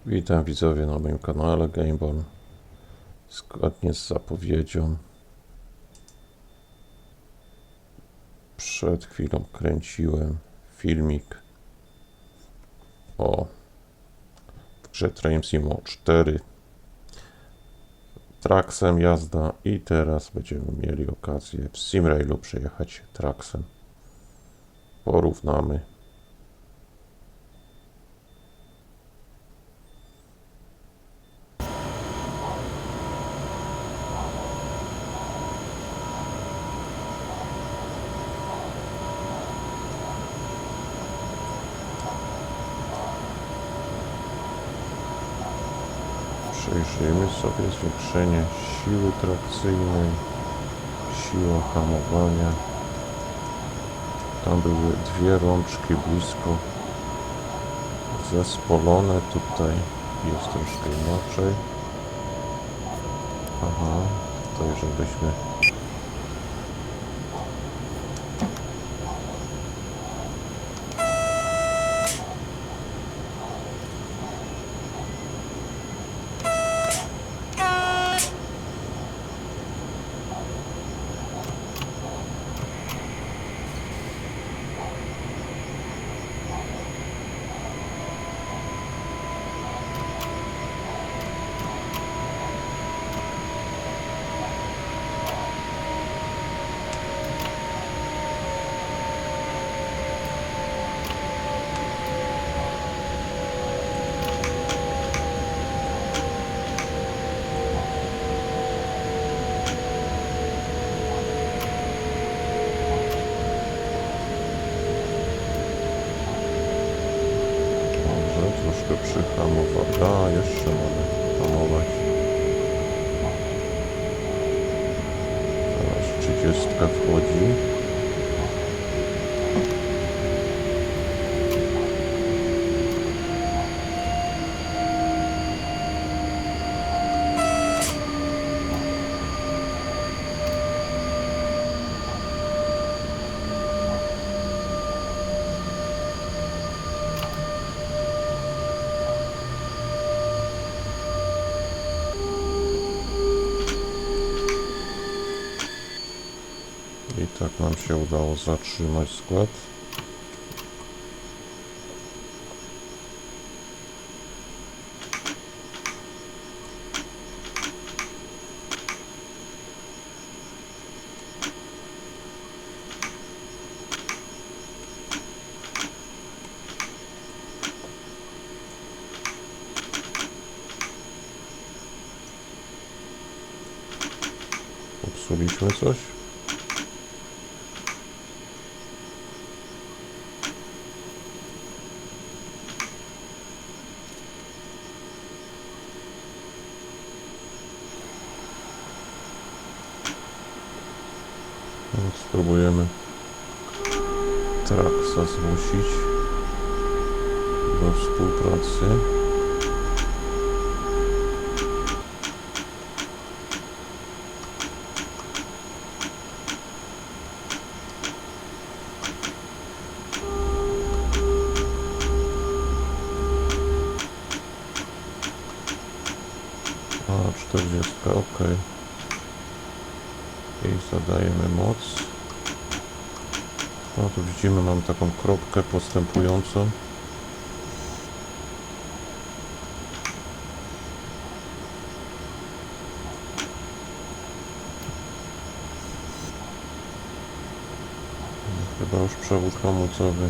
Witam widzowie na moim kanale Gameborn. Zgodnie z zapowiedzią przed chwilą kręciłem filmik o grze Train Sim 4 Traksem jazda i teraz będziemy mieli okazję w Simrailu przejechać Traksem. Porównamy. Przejrzyjmy sobie zwiększenie siły trakcyjnej, siła hamowania. Tam były dwie rączki blisko zespolone, tutaj jest troszkę inaczej. Aha, tutaj żebyśmy troszkę przyhamować. A, jeszcze mamy hamować. Zaraz 30 wchodzi. I tak nam się udało zatrzymać skład. Popsuliśmy coś. Więc spróbujemy Traksa zmusić do współpracy. A, 40, ok. I zadajemy moc. No tu widzimy, mam taką kropkę postępującą. Chyba już przewód hamulcowy.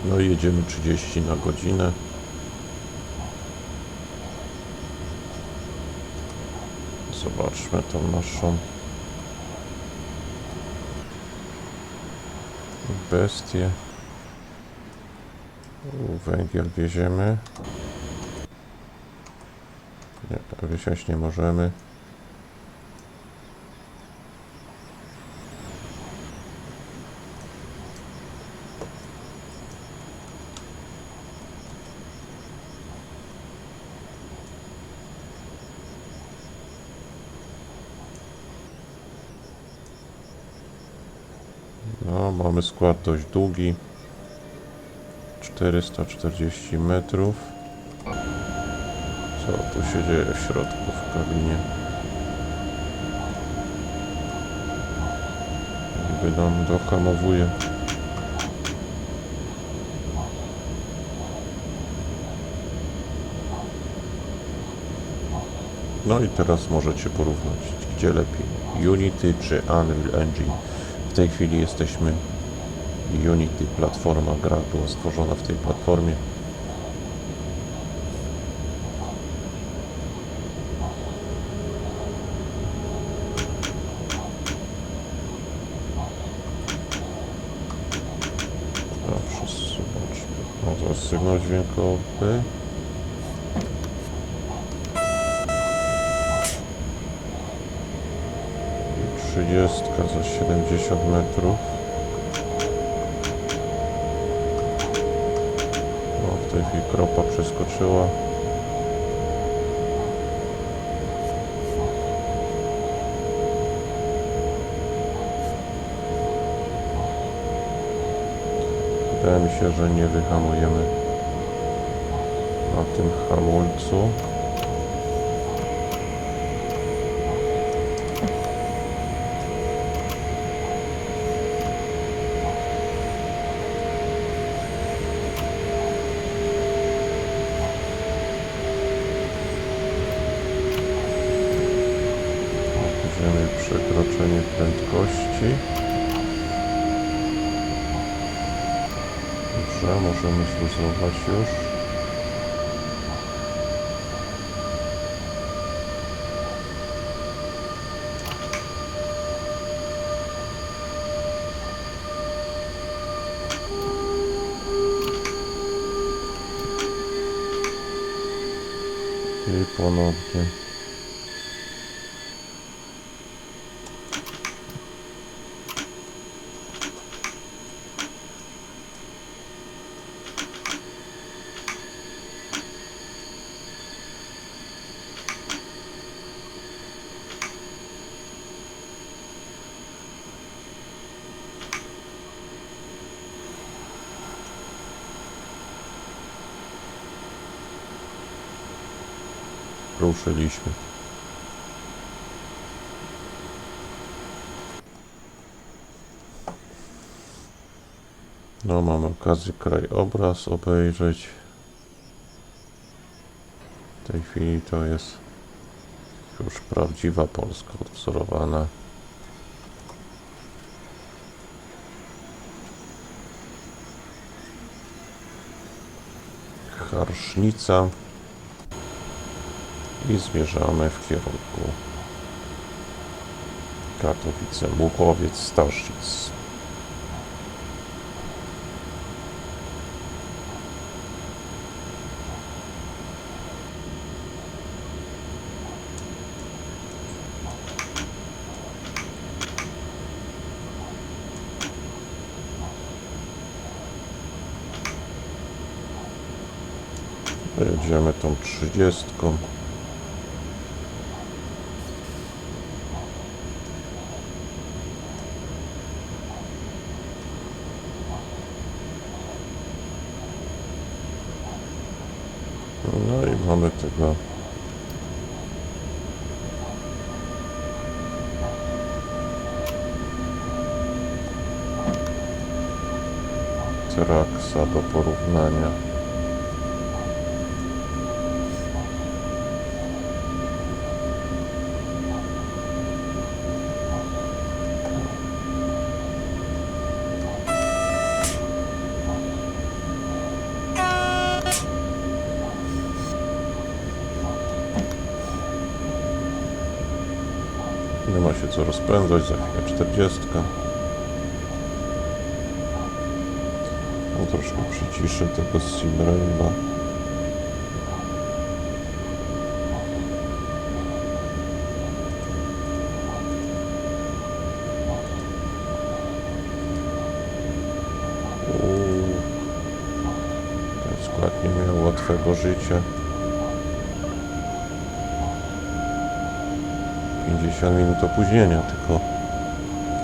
No i jedziemy 30 na godzinę. Zobaczmy tą naszą bestię. Węgiel wieziemy. Nie, wysiąść nie możemy. No, mamy skład dość długi. 440 metrów. Co tu się dzieje w środku w kabinie? Niby nam dohamowuje. No i teraz możecie porównać, gdzie lepiej, Unity czy Unreal Engine. W tej chwili jesteśmy Unity, platforma, gra była stworzona w tej platformie. Dobrze, zobaczmy. No to jest sygnał dźwiękowy. I 30 za 70 metrów. W tej chwili kropa przeskoczyła. Wydaje mi się, że nie wyhamujemy na tym hamulcu. Przekroczenie prędkości. Dobrze, możemy zluzować już. I ponownie. Ruszyliśmy. No, mamy okazję krajobraz obejrzeć. W tej chwili to jest już prawdziwa Polska odwzorowana. Charsznica. I zmierzamy w kierunku Katowice, Muchowiec, Staszic. Jedziemy tą 30. No i mamy tego Traxa do porównania. Nie ma się co rozpędzać, za chwilę 40. No, troszkę przyciszę tego Simraila. Ten skład nie miał łatwego życia. 50 minut opóźnienia tylko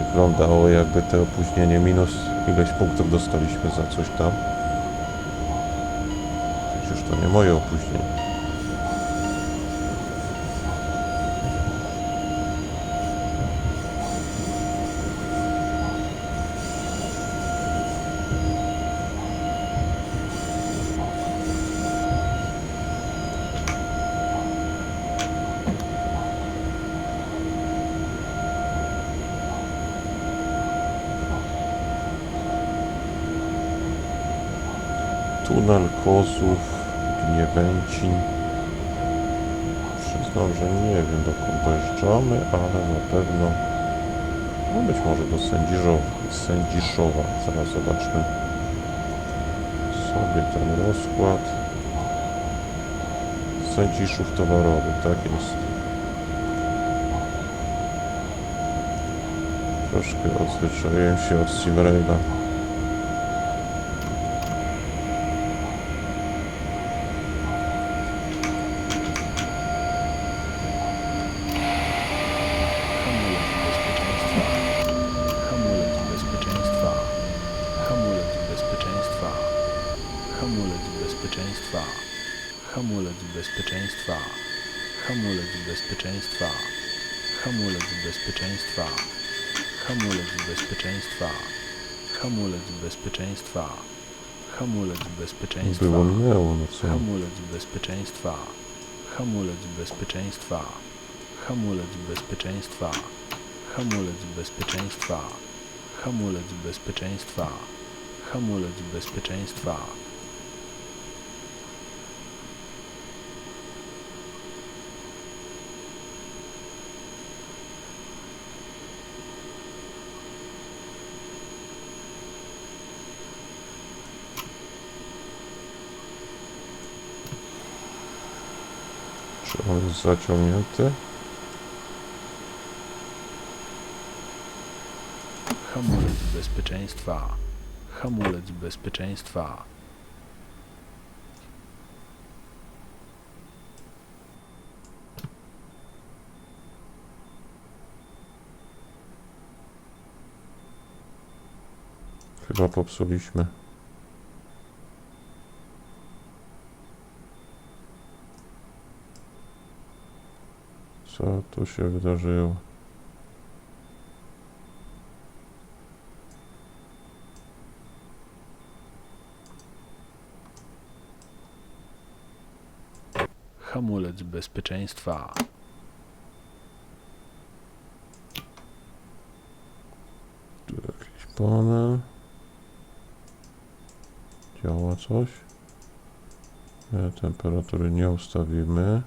Wyglądało jakby te opóźnienie minus ileś punktów dostaliśmy za coś tam. Przecież to nie moje opóźnienie. Tunel Kozów, Gniewęcin. Przyznam, że nie wiem dokąd dojeżdżamy, ale na pewno no być może do Sędziszowa. Zaraz zobaczmy sobie ten rozkład. Sędziszów towarowy, tak jest. Troszkę odzwyczaiłem się od Simraila. Hamulec bezpieczeństwa. Hamulec bezpieczeństwa. Hamulec bezpieczeństwa. Hamulec bezpieczeństwa. Hamulec bezpieczeństwa. Hamulec bezpieczeństwa. Było minęło, no co? Hamulec bezpieczeństwa. Hamulec bezpieczeństwa. Hamulec bezpieczeństwa. Hamulec bezpieczeństwa. Hamulec bezpieczeństwa. Hamulec bezpieczeństwa. Czy on jest zaciągnięty? Hamulec bezpieczeństwa. Hamulec bezpieczeństwa. Chyba popsuliśmy. Co tu się wydarzyło? Hamulec bezpieczeństwa. Tu jakiś panel. Działa coś? Nie, temperatury nie ustawimy.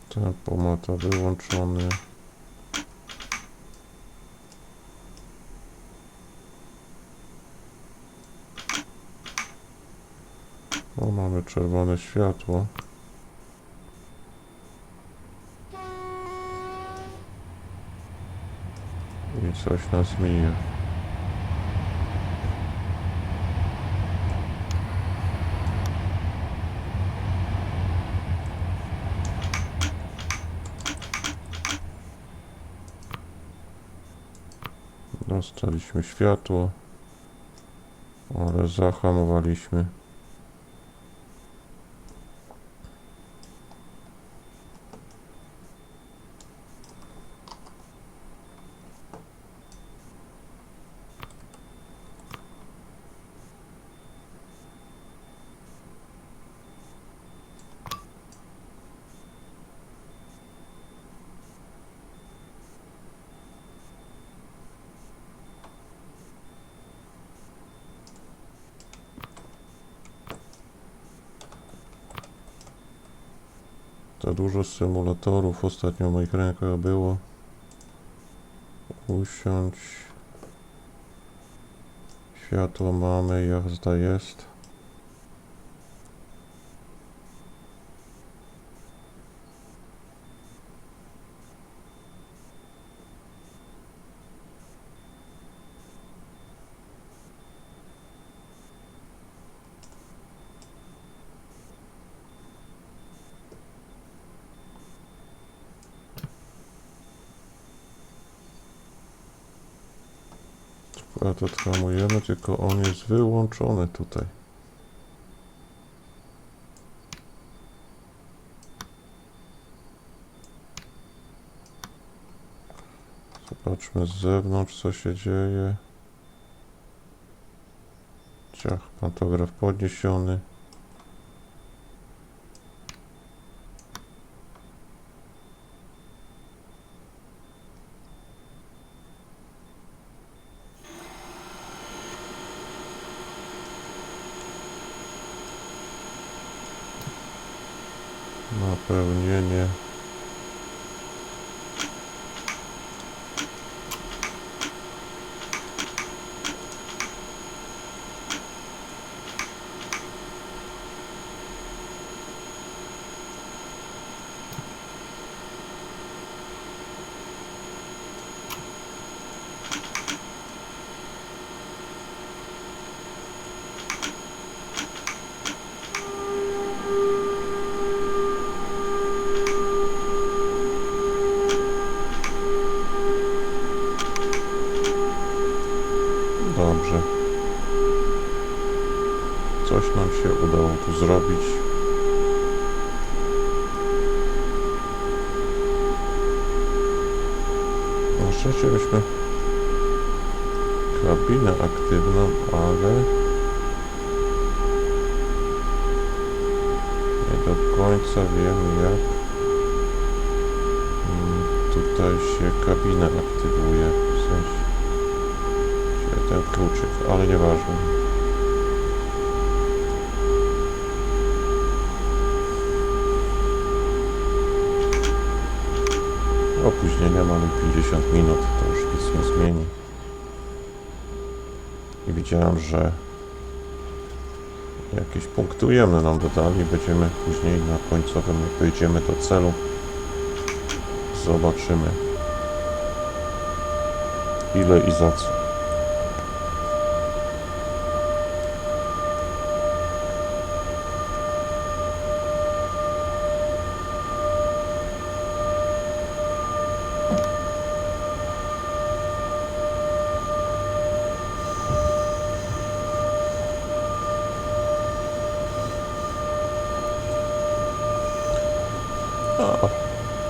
Tempomat wyłączony. O, mamy czerwone światło. I coś nas mija. Dostaliśmy światło, ale zahamowaliśmy. Za dużo symulatorów ostatnio w moich rękach było. Usiądź. Światło mamy, jazda jest. Akurat odhamujemy, tylko on jest wyłączony tutaj. Zobaczmy z zewnątrz, co się dzieje. Ciach, pantograf podniesiony. Napełnienie. Dobrze. Coś nam się udało tu zrobić. Na szczęście mieliśmy kabinę aktywną, ale nie do końca wiem, jak tutaj się kabina aktywuje. W sensie ten kluczyk, ale nieważne. Opóźnienia mamy 50 minut, to już nic nie zmieni. I widziałem, że jakieś punkty ujemne nam dodali. Będziemy później na końcowym, jak dojdziemy do celu, zobaczymy ile i za co.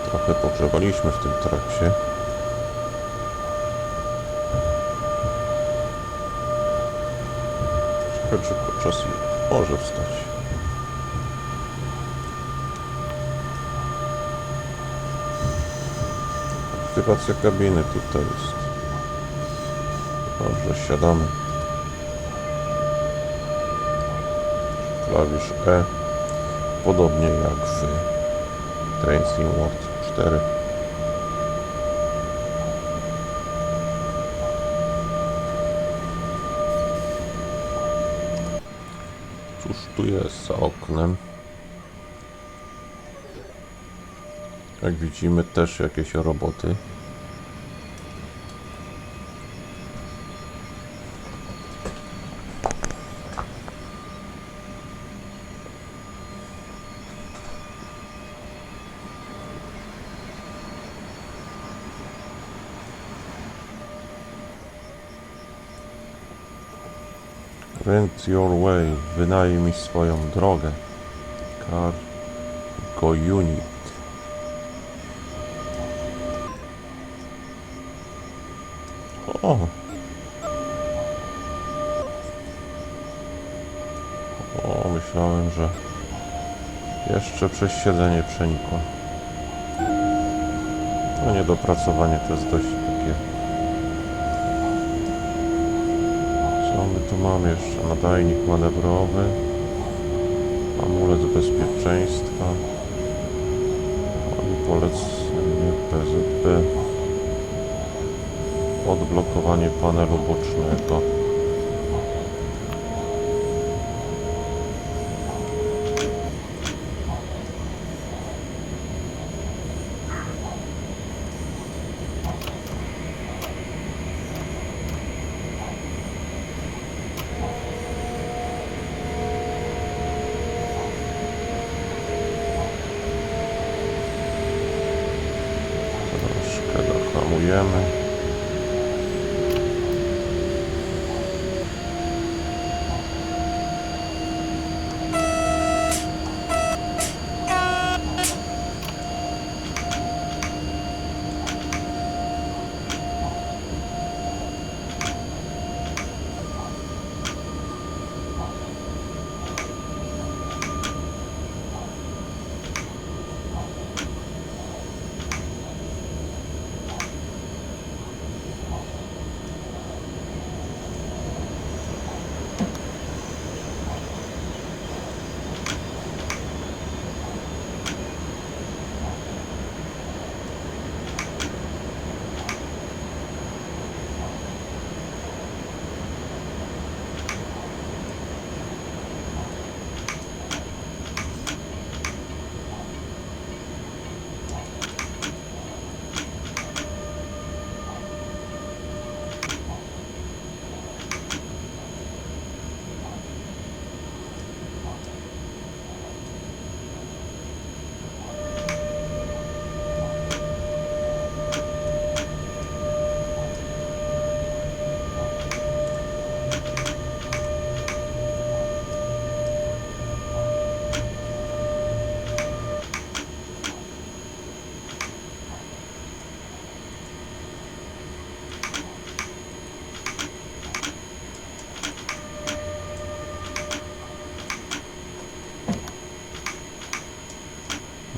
Trochę pogrzebaliśmy w tym trakcie. Ciekawe, czy podczas może wstać. Aktywacja kabiny tutaj jest. Dobrze, siadamy. Klawisz E. Podobnie jak w Train Sim World 4. Cóż tu jest za oknem? Jak widzimy, też jakieś roboty. Rent your way, wynajmij swoją drogę. Cargo unit. O! O, myślałem, że jeszcze przez siedzenie przenikło. No niedopracowanie to jest dość takie. Co my tu mamy jeszcze? Nadajnik manewrowy, amulet bezpieczeństwa, polecenie PZB, odblokowanie panelu bocznego. Troszkę dohamujemy.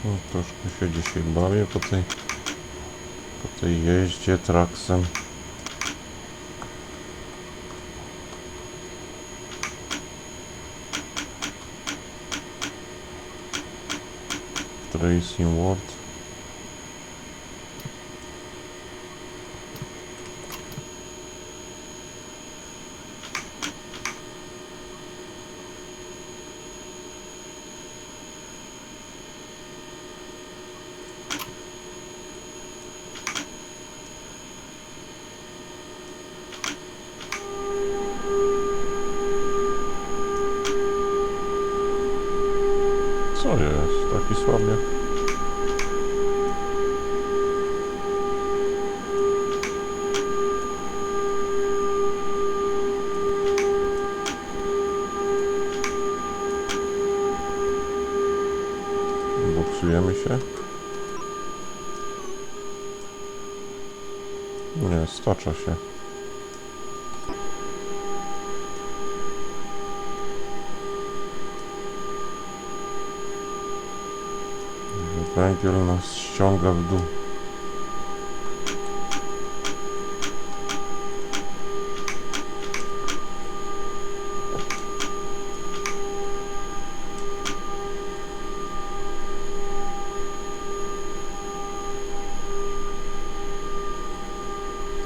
No, troszkę się dzisiaj bawię po tej jeździe traksem. Racing World. Co jest? Taki słabiak? Boksujemy się? Nie, stacza się. Węgiel nas ściąga w dół.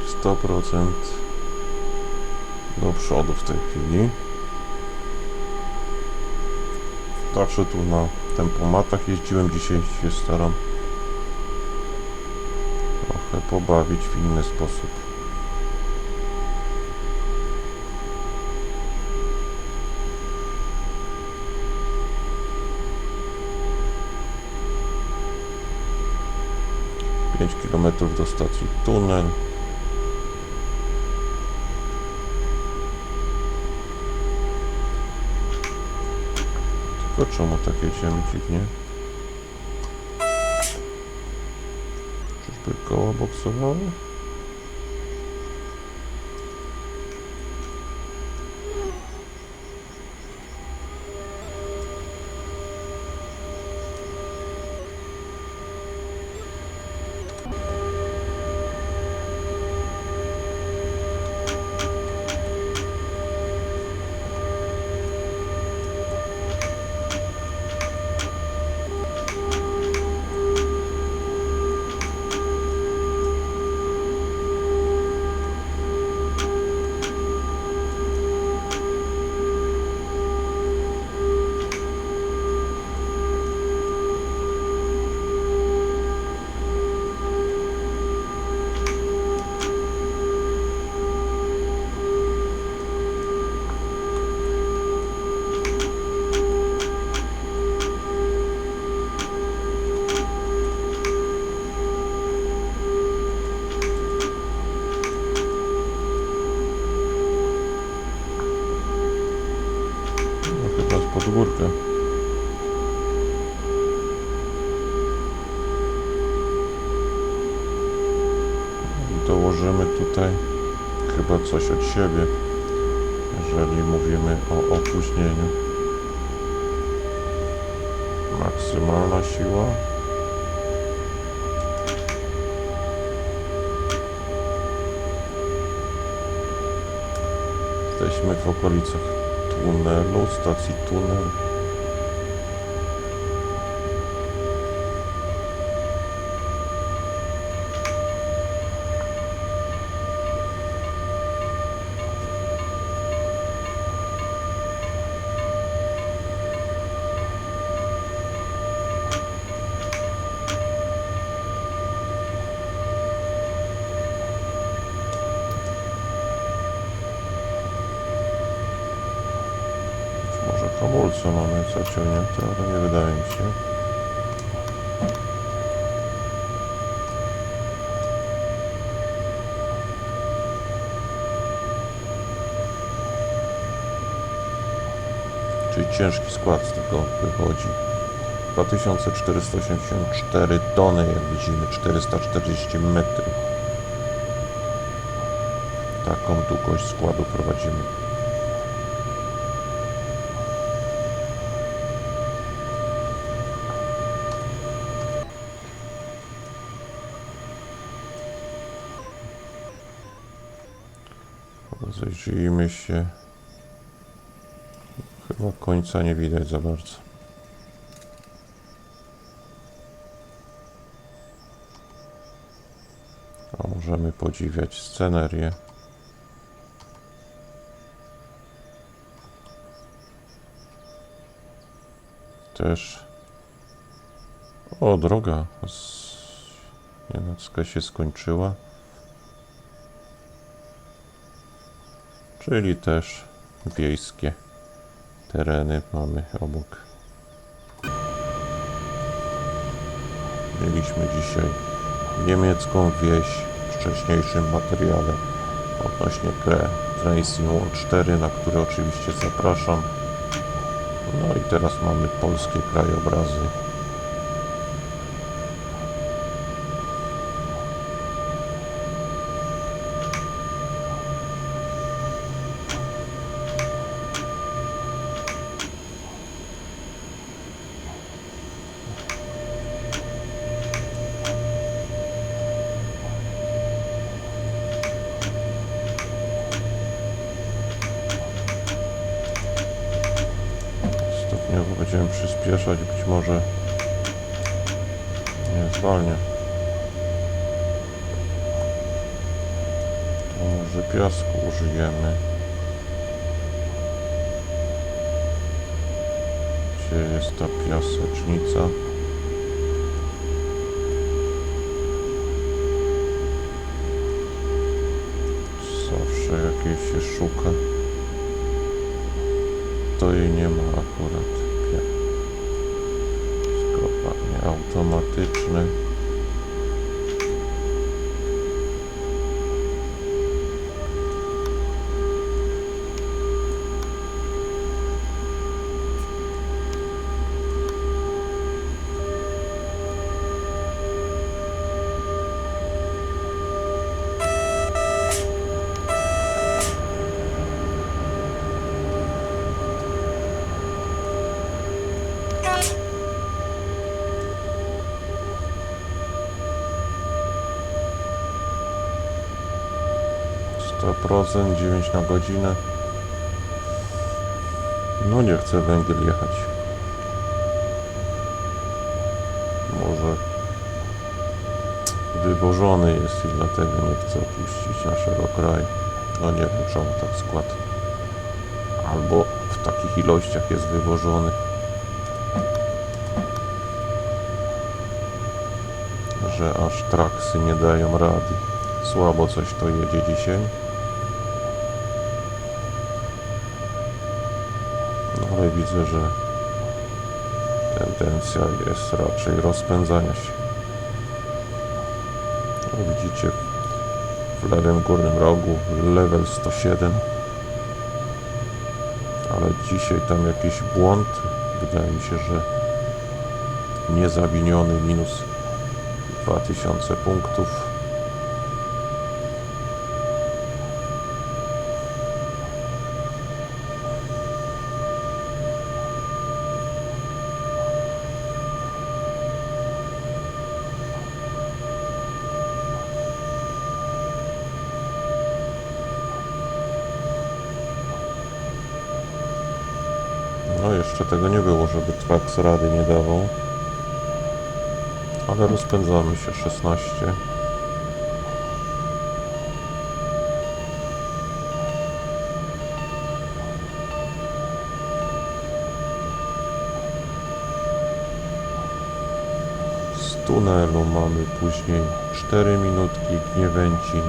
Sto procent do przodu w tej chwili. Zawsze tu na tempomatach jeździłem, dzisiaj się staram trochę pobawić w inny sposób. Pięć kilometrów do stacji tunel. Tylko czemu tak jedziemy dziwnie? Czyżby koła boksowały? Pod górkę. Dołożymy tutaj chyba coś od siebie, jeżeli mówimy o opóźnieniu. Maksymalna siła. Jesteśmy w okolicach tunelu, stacji tunel. Hamulce mamy zaciągnięte, ale nie wydaje mi się. Czyli ciężki skład z tego wychodzi. 2484 tony, jak widzimy, 440 metrów. Taką długość składu prowadzimy. Rozejrzyjmy się. Chyba końca nie widać za bardzo. A możemy podziwiać scenerię. Też. O, droga. Nienacka się skończyła. Czyli też wiejskie tereny mamy obok. Mieliśmy dzisiaj niemiecką wieś w wcześniejszym materiale odnośnie Racing World 4, na który oczywiście zapraszam. No i teraz mamy polskie krajobrazy. Stopniowo będziemy przyspieszać, być może nie zwalnia. To może piasku użyjemy. Gdzie jest ta piasecznica? Zawsze jakieś się szuka. To jej nie ma akurat. Skropanie automatyczne. %, 9 na godzinę. No nie chcę węgiel jechać. Może wywożony jest i dlatego nie chcę opuścić naszego kraju. No nie wiem, czemu tak skład. Albo w takich ilościach jest wywożony, że aż traksy nie dają rady. Słabo coś to jedzie dzisiaj. No ale widzę, że tendencja jest raczej rozpędzania się. No, widzicie w lewym górnym rogu level 107. Ale dzisiaj tam jakiś błąd. Wydaje mi się, że niezawiniony minus 2000 punktów. No jeszcze tego nie było, żeby Trax rady nie dawał. Ale rozpędzamy się 16. Z tunelu mamy później 4 minutki, Gniewęcin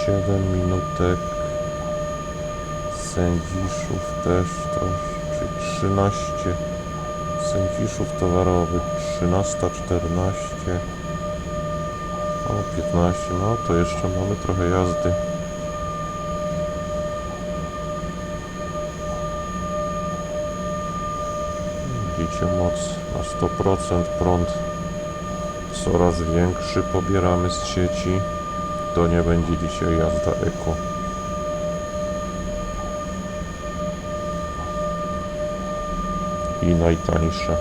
7 minutek, Sędziszów też troszkę. 13 Sędziszów towarowych, 13:14, o 15, no to jeszcze mamy trochę jazdy. Widzicie, moc na 100%, prąd coraz większy pobieramy z sieci. To nie będzie dzisiaj jazda eko. I najtańsza.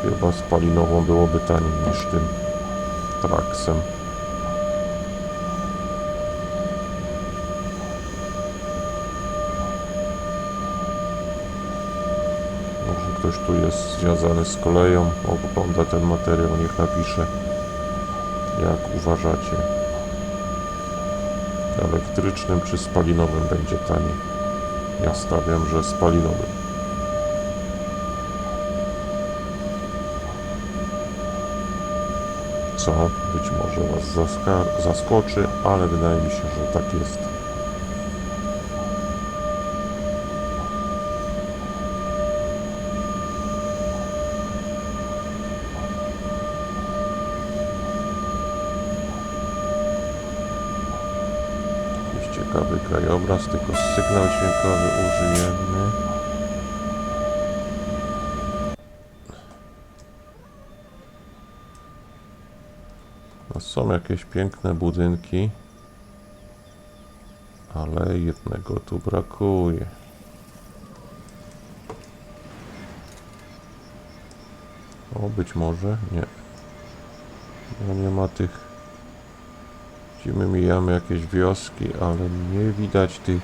Chyba spalinową byłoby taniej niż tym Traxem. ktoś tu jest związany z koleją, ogląda ten materiał, niech napisze, jak uważacie. Elektrycznym czy spalinowym będzie taniej? Ja stawiam, że spalinowym. Co być może Was zaskoczy, ale wydaje mi się, że tak jest. Jakiś ciekawy krajobraz, tylko sygnał dźwiękowy użyjemy. No, są jakieś piękne budynki, ale jednego tu brakuje. O, być może nie. No, nie ma tych. Gdzie my mijamy jakieś wioski, ale nie widać tych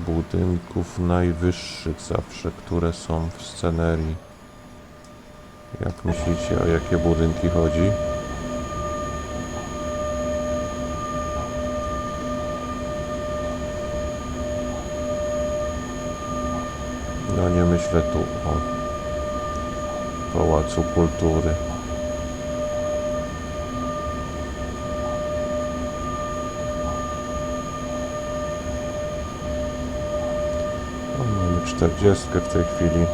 budynków najwyższych zawsze, które są w scenerii. Jak myślicie, o jakie budynki chodzi? No nie myślę tu o Pałacu Kultury. No, mamy 40 w tej chwili.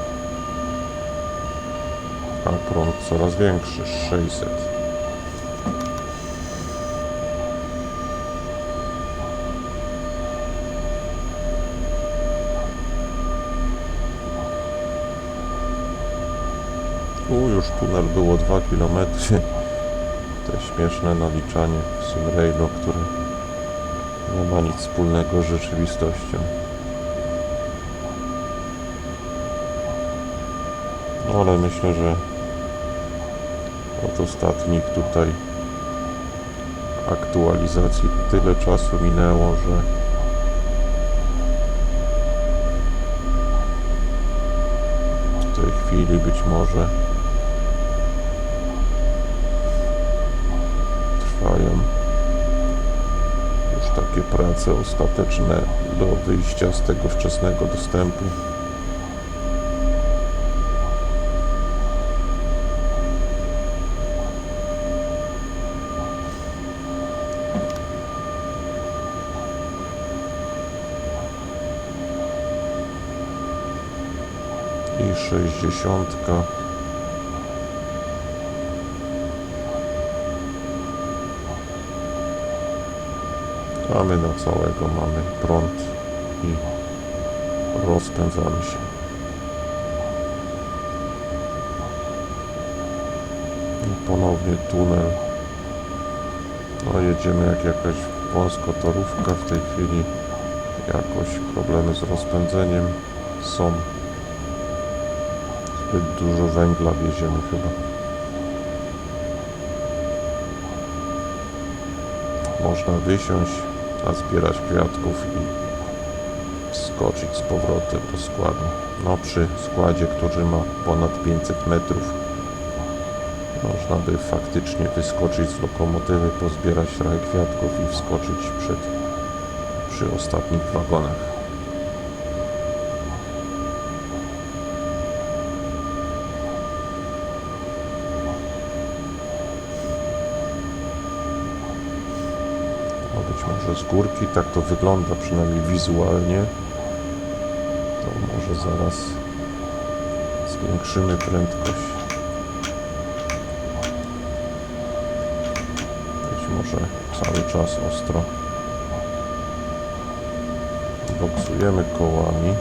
A prąd coraz większy, 600. Już tunel było 2 km. To śmieszne naliczanie w Simrailu, które nie ma nic wspólnego z rzeczywistością. No ale myślę, że od ostatnich tutaj aktualizacji tyle czasu minęło, że w tej chwili być może trwają już takie prace ostateczne do wyjścia z tego wczesnego dostępu. I 60. A my na całego mamy prąd i rozpędzamy się. I ponownie tunel. No jedziemy jak jakaś wąskotorówka w tej chwili. Jakoś problemy z rozpędzeniem są. Zbyt dużo węgla wieziemy chyba. Można wysiąść, nazbierać kwiatków i wskoczyć z powrotem do składu. No przy składzie, który ma ponad 500 metrów, można by faktycznie wyskoczyć z lokomotywy, pozbierać trochę kwiatków i wskoczyć przy ostatnich wagonach. Być może z górki, tak to wygląda przynajmniej wizualnie. To może zaraz zwiększymy prędkość. Być może cały czas ostro boksujemy kołami.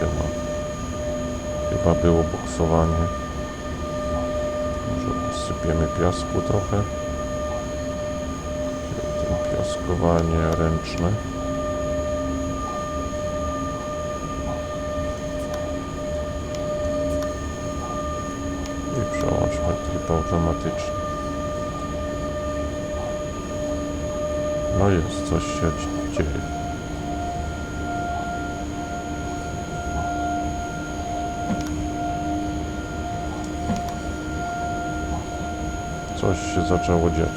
Ma. Chyba było boksowanie. Może posypiemy piasku trochę. Piaskowanie ręczne. I przełączmy tryb automatyczny. No jest, coś się dzieje. Coś się zaczęło dziać.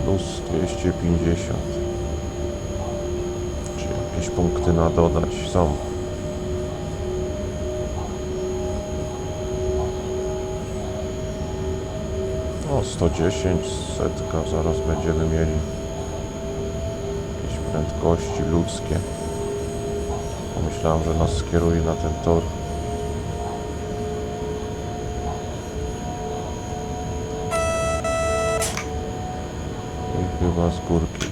Plus 250. Czy jakieś punkty na dodać są? O, 110, setka, zaraz będziemy mieli jakieś prędkości ludzkie. Pomyślałem, że nas skieruje na ten tor. I chyba z górki.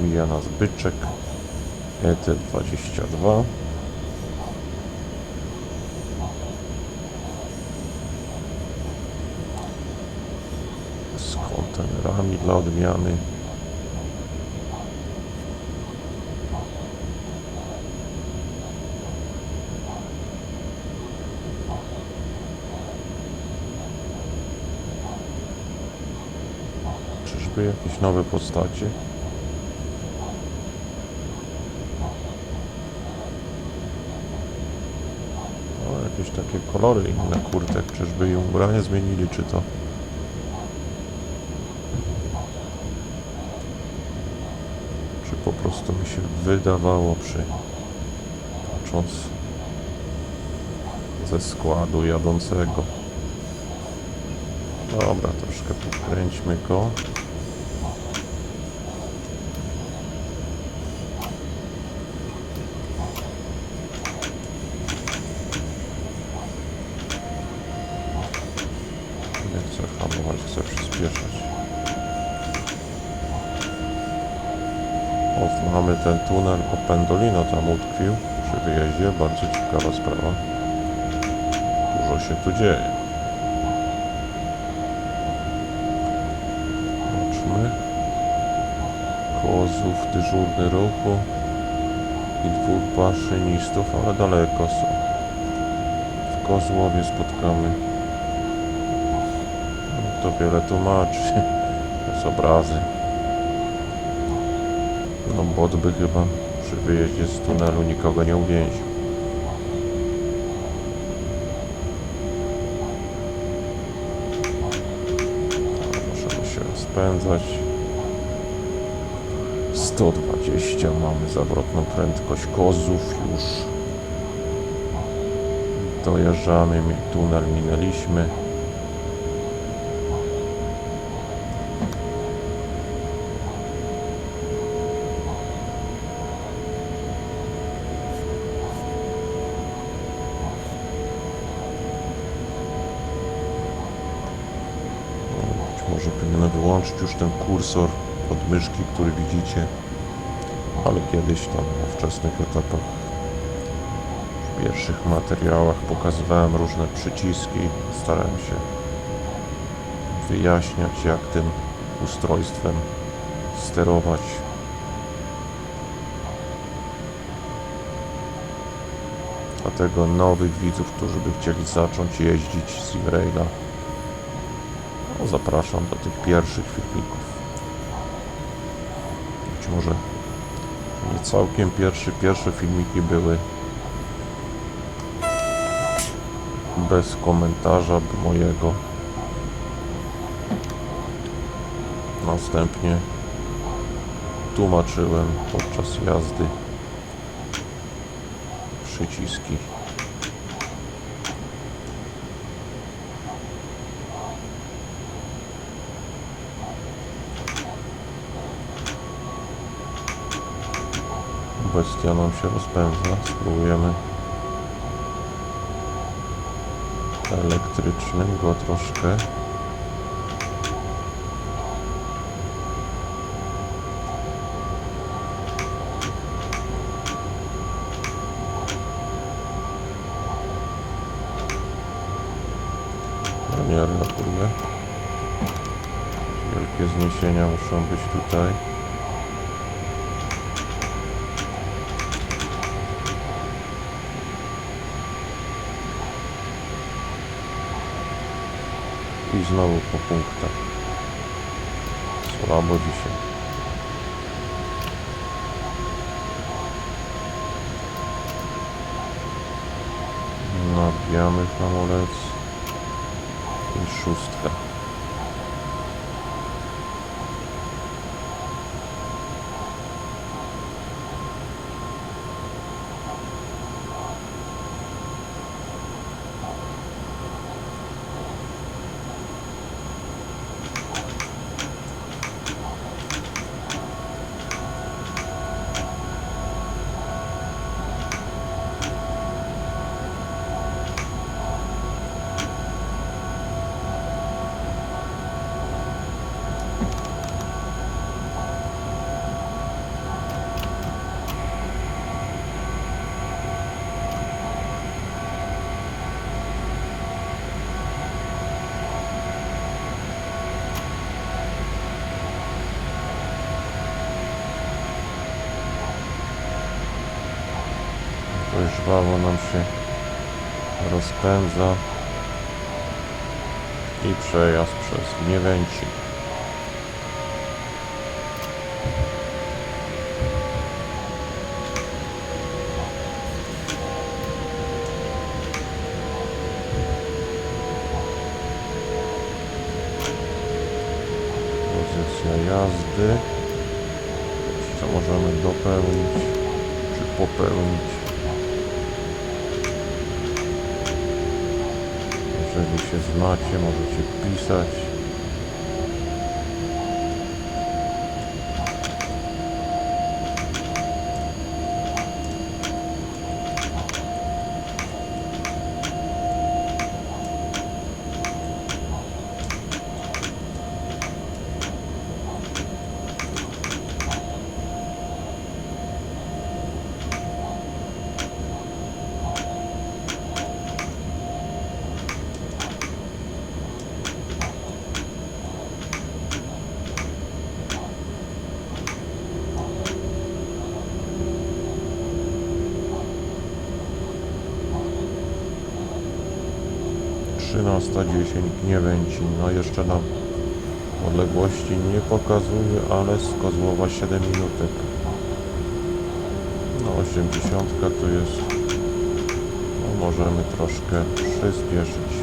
Mija nas byczek ET22. Z kontenerami dla odmiany. Czyżby jakieś nowe postacie? Jakieś takie kolory inne kurtek, czyżby i ubranie zmienili, czy to? Czy po prostu mi się wydawało patrząc ze składu jadącego. Dobra, troszkę pokręćmy go. Nie chcę hamować, chcę przyspieszać. O, mamy ten tunel, o Pendolino tam utkwił przy wyjeździe, bardzo ciekawa sprawa. Dużo się tu dzieje. Zobaczmy. Kozów, dyżurny ruchu i 2 maszynistów, ale daleko są. W Kozłowie spotkamy. To wiele tłumaczy. To jest obrazy. No bot by chyba przy wyjeździe z tunelu nikogo nie uwięził. Możemy się rozpędzać. 120, mamy zawrotną prędkość Kozów już. Dojeżdżamy, tunel minęliśmy. Może powinienem wyłączyć już ten kursor od myszki, który widzicie, ale kiedyś tam na wczesnych etapach, w pierwszych materiałach pokazywałem różne przyciski, starałem się wyjaśniać, jak tym ustrojstwem sterować. Dlatego nowych widzów, którzy by chcieli zacząć jeździć z Simraila, no, zapraszam do tych pierwszych filmików. Być może nie całkiem pierwsze filmiki były bez komentarza mojego. Następnie tłumaczyłem podczas jazdy przyciski. Bestia nam się rozpędza. Spróbujemy elektrycznym go troszkę. Nie reaguje. Wielkie zniesienia muszą być tutaj. I znowu po punktach. Słabo dzisiaj. Nabijamy hamulec i 6. Dość żwawo nam się rozpędza i przejazd przez Gniewęcin. Pozycja jazdy. Co możemy dopełnić czy popełnić? Jeżeli się znacie, możecie pisać. Trzynasta 10 Gniewęcin. No jeszcze nam odległości nie pokazuje, ale z Kozłowa 7 minutek. No 80 tu jest. No możemy troszkę przyspieszyć.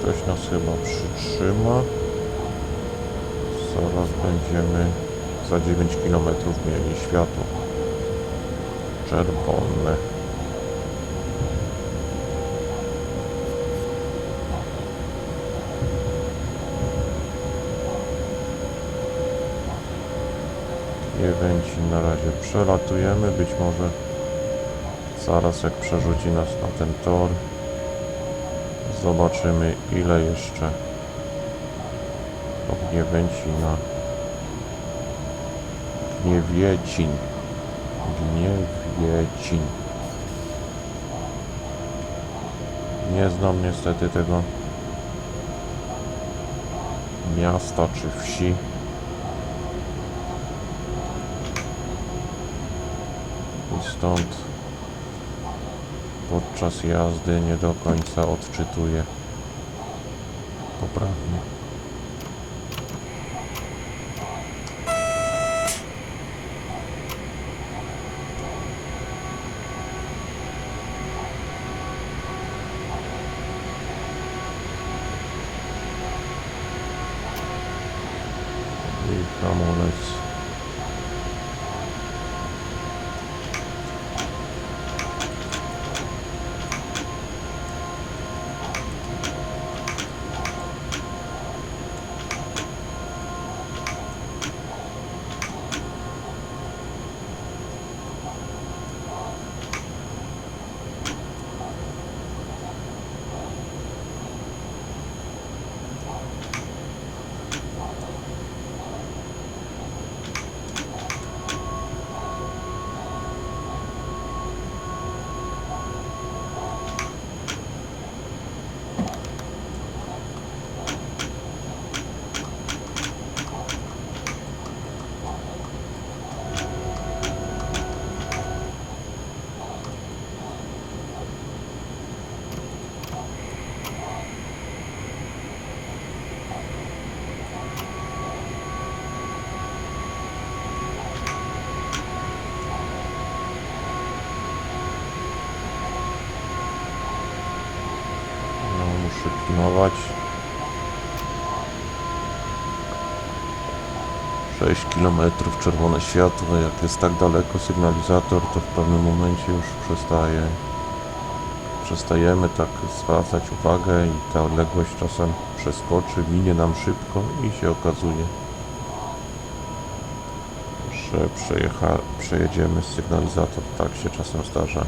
Ktoś nas chyba przytrzyma. Zaraz będziemy za 9 km mieli światło czerwone. Gniewęcin na razie przelatujemy. Być może zaraz jak przerzuci nas na ten tor, zobaczymy ile jeszcze do Gniewęcina. Gniewiecin. Gniewiecin. Nie znam niestety tego miasta czy wsi. I stąd podczas jazdy nie do końca odczytuje poprawnie. I hamulec. Muszę pilnować. 6 km czerwone światło. Jak jest tak daleko sygnalizator, to w pewnym momencie już przestajemy tak zwracać uwagę i ta odległość czasem przeskoczy, minie nam szybko i się okazuje, że przejedziemy sygnalizator. Tak się czasem zdarza.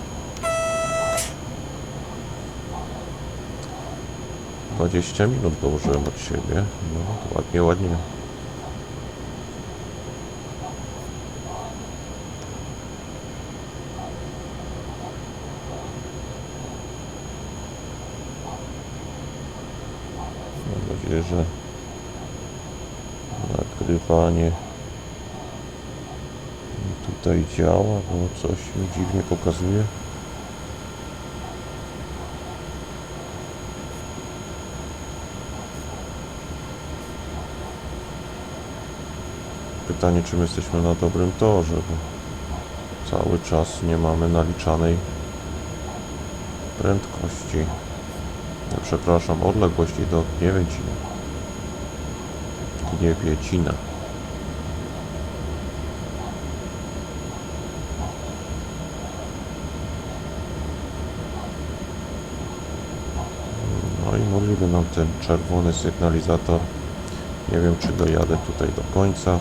20 minut dołożyłem od siebie. No, to ładnie, ładnie. Mam nadzieję, że nagrywanie tutaj działa, bo coś mi dziwnie pokazuje. Pytanie, czy my jesteśmy na dobrym torze, bo cały czas nie mamy naliczanej prędkości. Przepraszam, odległości do Gniewiecina. Gniewiecina. No i możliwy nam ten czerwony sygnalizator. Nie wiem, czy dojadę tutaj do końca.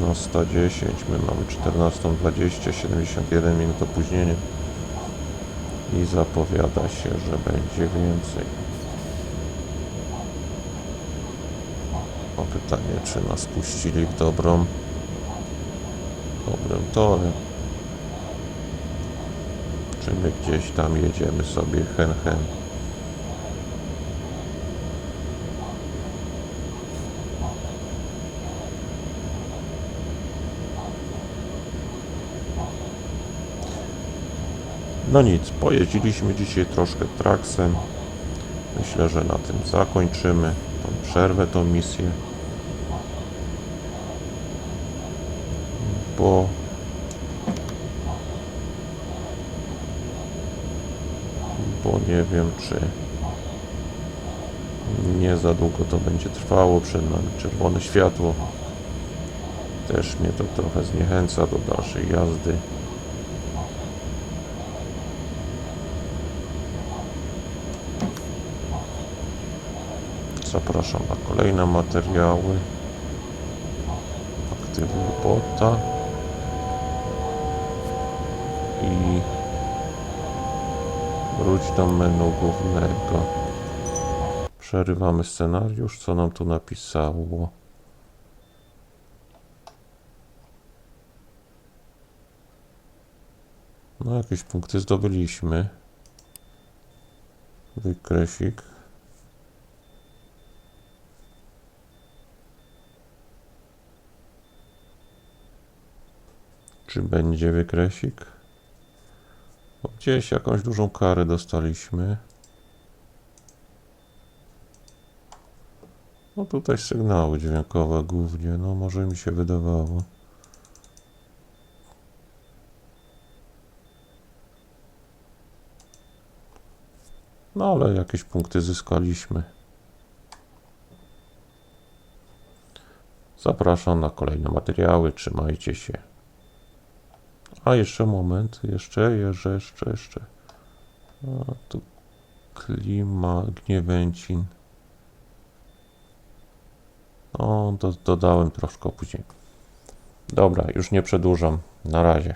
Na 110, my mamy 14:20, 71 minut opóźnienia i zapowiada się, że będzie więcej. O pytanie, czy nas puścili w dobrym torze, czy my gdzieś tam jedziemy sobie hen. No nic, pojeździliśmy dzisiaj troszkę traksem. Myślę, że na tym zakończymy tą przerwę, tą misję. Bo nie wiem, czy nie za długo to będzie trwało. Przed nami czerwone światło. Też mnie to trochę zniechęca do dalszej jazdy. Zapraszam na kolejne materiały. Aktywuj bota. I wróć do menu głównego. Przerywamy scenariusz. Co nam tu napisało? No, jakieś punkty zdobyliśmy. Wykresik. Czy będzie wykresik? Bo gdzieś jakąś dużą karę dostaliśmy. No tutaj sygnały dźwiękowe głównie, no może mi się wydawało. No ale jakieś punkty zyskaliśmy. Zapraszam na kolejne materiały, trzymajcie się. A jeszcze moment, jeszcze. A tu klima, Gniewęcin. No, dodałem troszkę później. Dobra, już nie przedłużam. Na razie.